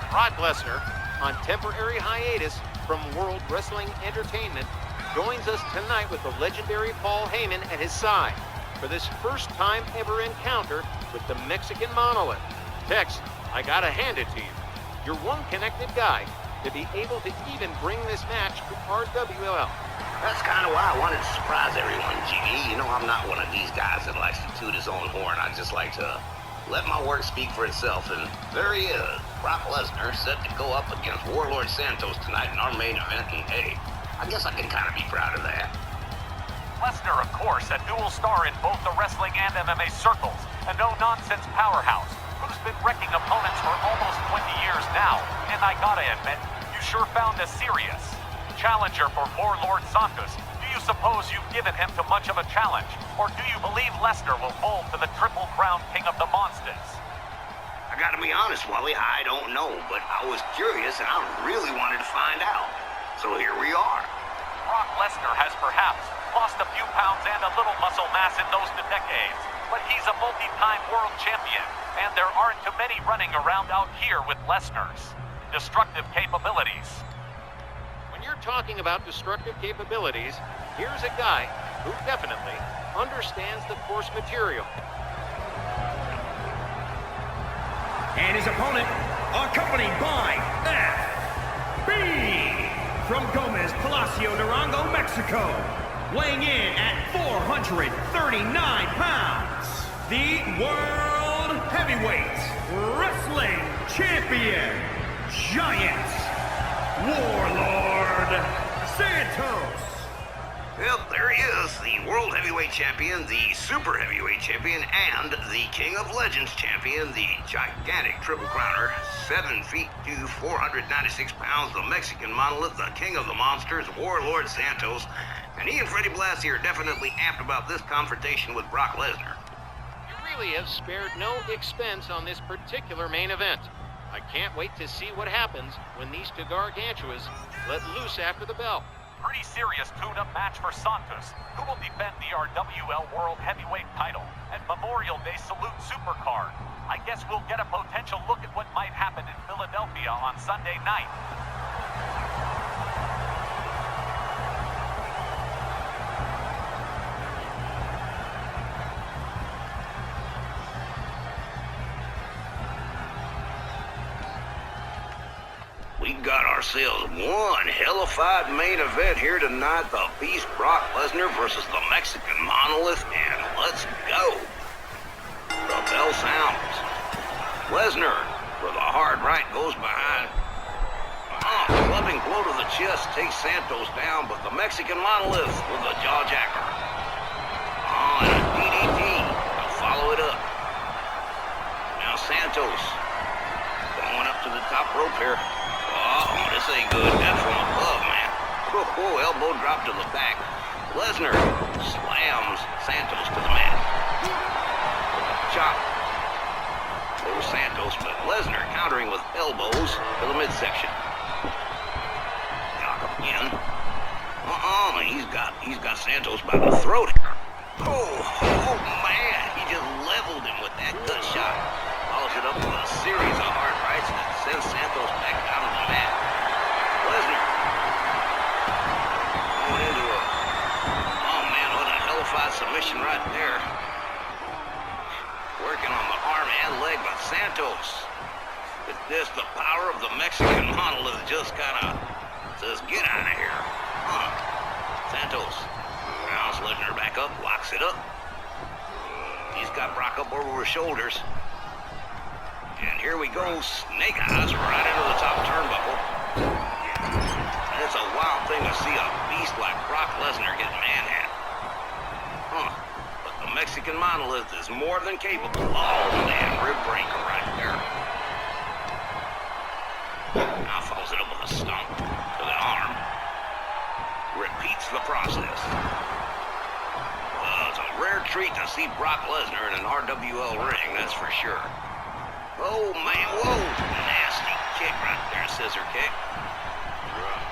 Brock Lesnar, on temporary hiatus from World Wrestling Entertainment, joins us tonight with the legendary Paul Heyman at his side for this first time ever encounter with the Mexican Monolith. Tex, I gotta hand it to you. You're one connected guy to be able to even bring this match to RWL. That's kind of why I wanted to surprise everyone, GD. You know, I'm not one of these guys that likes to toot his own horn. I just like to let my work speak for itself, and there he is. Brock Lesnar set to go up against Warlord Santos tonight in our main event, and hey, I guess I can kind of be proud of that. Lesnar, of course, a dual star in both the wrestling and MMA circles, a no-nonsense powerhouse who's been wrecking opponents for almost 20 years now. And I gotta admit, you sure found a serious challenger for Warlord Santos. Do you suppose you've given him too much of a challenge? Or do you believe Lesnar will fold to the Triple Crown King of the Monsters? I gotta be honest, Wally, I don't know, but I was curious and I really wanted to find out. So here we are. Brock Lesnar has perhaps lost a few pounds and a little muscle mass in those decades, but he's a multi-time world champion, and there aren't too many running around out here with Lesnar's destructive capabilities. When you're talking about destructive capabilities, here's a guy who definitely understands the course material. And his opponent, accompanied by FB from Gomez Palacio, Durango, Mexico, weighing in at 439 pounds, the World Heavyweight Wrestling Champion, Giant Warlord Santos. Yep, there he is, the World Heavyweight Champion, the Super Heavyweight Champion, and the King of Legends Champion, the gigantic Triple Crowner, 7 feet to 496 pounds, the Mexican Monolith, the King of the Monsters, Warlord Santos. And he and Freddie Blassie are definitely amped about this confrontation with Brock Lesnar. You really have spared no expense on this particular main event. I can't wait to see what happens when these two gargantuas let loose after the bell. Pretty serious tune-up match for Santos, who will defend the RWL World Heavyweight title and Memorial Day Salute Supercard. I guess we'll get a potential look at what might happen in Philadelphia on Sunday night. We got ourselves one hellified main event here tonight. The Beast Brock Lesnar versus the Mexican Monolith, and let's go. The bell sounds. Lesnar with a hard right goes behind. Clubbing blow to the chest takes Santos down, but the Mexican Monolith with a jawjacker. And a DDT to follow it up. Now Santos going up to the top rope here. Oh, this ain't good. That's from above, man. Elbow drop to the back. Lesnar slams Santos to the mat. Chop over Santos, but Lesnar countering with elbows to the midsection. Knock him in. He's got Santos by the throat here. Oh, man. He just leveled him with that gut shot. Follows it up with a series of hard rights that sends Santos back down to the mat. Lesnar going into a... Oh, man, what a hellified submission right there. Working on the arm and leg by Santos. It's this, the power of the Mexican Monolith just kind of says, get out of here. Santos. Now Lesnar back up, locks it up. He's got Brock up over his shoulders. And here we go, snake eyes right into the top turnbuckle. It's a wild thing to see a beast like Brock Lesnar get manhandled. But the Mexican Monolith is more than capable. Oh, man, rib breaker right there. Now follows it up with a stomp to the arm. Repeats the process. Well, it's a rare treat to see Brock Lesnar in an RWL ring, that's for sure. Oh, man, whoa. Nasty kick right there, scissor kick.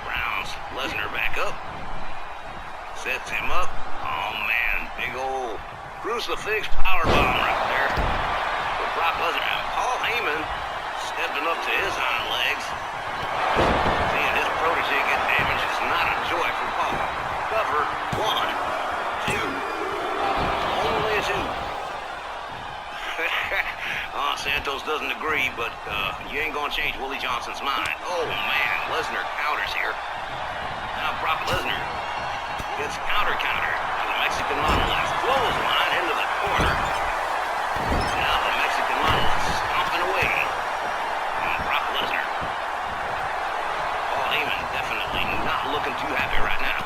Rounds Lesnar back up. Sets him up. Oh, man, big old crucifix powerbomb right there. But Brock Lesnar and Paul Heyman stepping up to his hind legs. Seeing his protege get damaged is not a joy for Paul. Cover, 1, 2. Only a 2. Santos doesn't agree, but you ain't gonna change Willie Johnson's mind. Oh, man, Lesnar counters here. Now Brock Lesnar gets counter to the Mexican monolith. Clothesline into the corner. Now the Mexican monolith stomping away from Brock Lesnar. Paul Heyman definitely not looking too happy right now.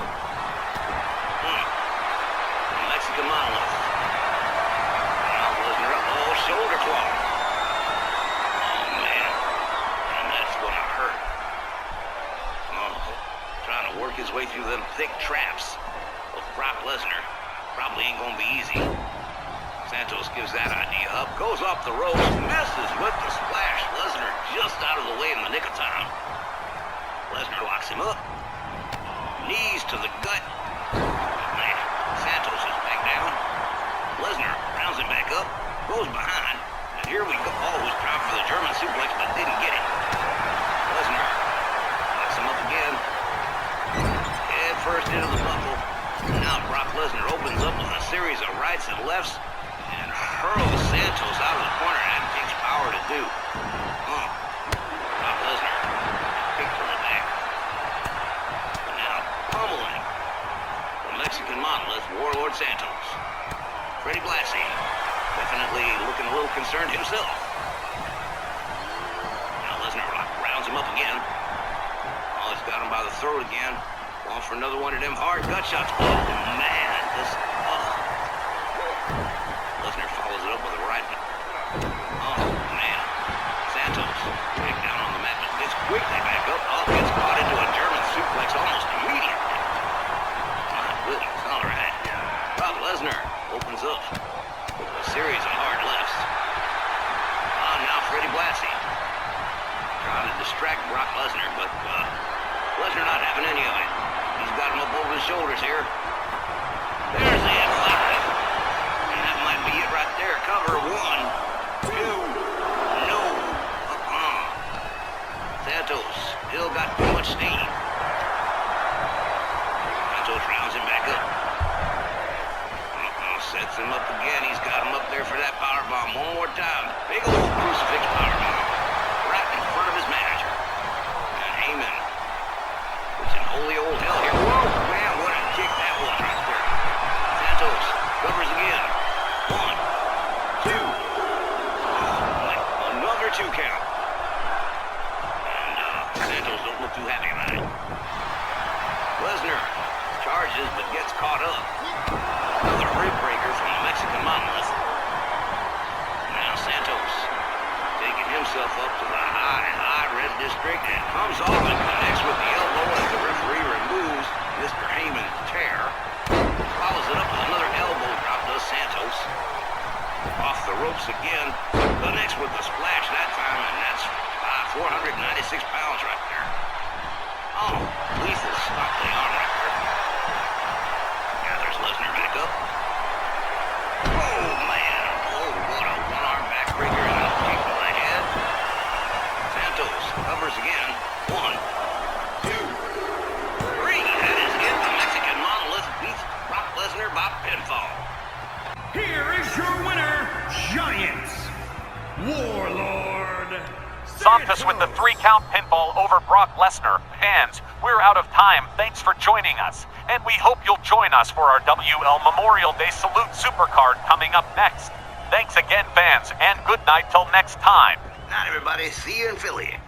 The Mexican monolith. Now Lesnar up. Oh, shoulder claw. Work his way through them thick traps of Brock Lesnar. Probably ain't gonna be easy. Santos gives that idea up, goes off the ropes, misses with the splash. Lesnar just out of the way in the nick of time. Lesnar locks him up. Knees to the gut. Man, Santos is back down. Lesnar rounds him back up, goes behind, and here we go. Oh, was trying for the German suplex, but didn't get it. Lesnar locks him up again. First into the buckle. Now Brock Lesnar opens up with a series of rights and lefts and hurls Santos out of the corner. That takes power to do. Brock Lesnar kicked from the back. And now pummeling the Mexican monolith, Warlord Santos. Freddie Blassie definitely looking a little concerned himself. Now Lesnar rounds him up again. Oh, he's got him by the throat again. Going for another one of them hard gut shots. Oh, man. Lesnar follows it up with a right. Oh, man. Santos back down on the mat, but gets quickly back up. Oh, gets caught into a German suplex almost immediately. My goodness. All right. Brock Lesnar opens up with a series of hard lefts. Now Freddie Blassie trying to distract Brock Lesnar, but Lesnar not having any of it. He's got him up over his shoulders here. There's the F5. And that might be it right there. Cover, 1, 2. No. Santos still got too much steam. Santos rounds him back up. Sets him up again. He's got him up there for that powerbomb one more time. Big old crucifix powerbomb. Right in front of his manager. And Heyman. Holy old hell here. Whoa, man, what a kick that was right there. Santos covers again. 1, 2. Oh, another 2 count. And Santos don't look too happy about it. Lesnar charges but gets caught up. Another rib breaker from the Mexican monolith. Now Santos taking himself up to the high red district and comes off and connects with the elbow as the referee removes Mr. Heyman's tear. Follows it up with another elbow drop, does Santos. Off the ropes again. Connects with the splash that time, and that's 496 pounds right there. Oh, lethal stop the arm right there. Yeah, there's Lesnar back up. Oh, man. Oh, what a one-arm backbreaker and a kick to the head. Santos covers again. 1, 2, 3. That is it. The Mexican monolith beats Brock Lesnar by pinfall. Here is your winner, Giant Warlord Santos with the 3-count pinfall over Brock Lesnar. Fans, we're out of time. Thanks for joining us. And we hope you'll join us for our WL Memorial Day Salute Supercard coming up next. Thanks again, fans, and good night till next time. Night, everybody. See you in Philly.